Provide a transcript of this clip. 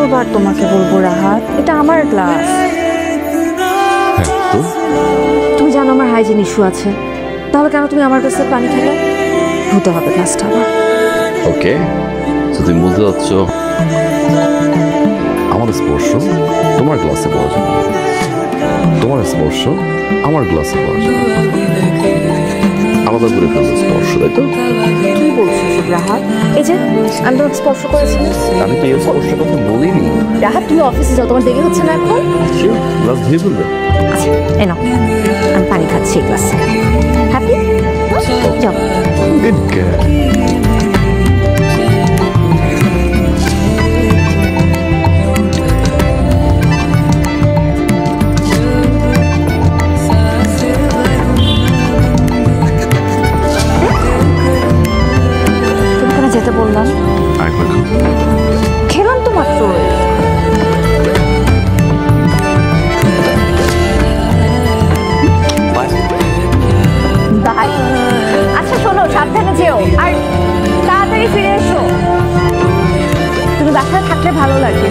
কতবার তোমাকে বলবো রাহাত, এটা আমার ক্লাস। হ্যাঁ তো তুমি জানো আমার হাইজিন ইস্যু আছে, তাহলে কেন তুমি আমার কাছে পানি খেলে? হতে হবে ক্লাসটা আমার। ওকে, তো তুমি বলতে চাচ্ছ আমার স্পর্শ তোমার গ্লাসে পড়া যাবে, তোমার স্পর্শ আমার গ্লাসে পড়া যাবে, আলাদা করে ফেলবো স্পর্শ, তাই তো? কি বলছো রাহাত? এই যে আমি তোমাকে স্পর্শ করেছি। আমি তো এই স্পর্শ কথা বলিনি। রাহাত তুমি অফিসে যাও, তোমার দেরি হচ্ছে না এখন? গ্লাস ধুয়ে ফেলবে? আচ্ছা এই নাও, আমি পানি খাচ্ছি এই গ্লাসে। হ্যাপি? যাও। Good girl. যেতে বললাম খেলাম তো মাত্র। বাই। আচ্ছা শোনো, সাবধানে যেও আর তাড়াতাড়ি ফিরে এসো। তুমি বাসায় থাকলে ভালো লাগে।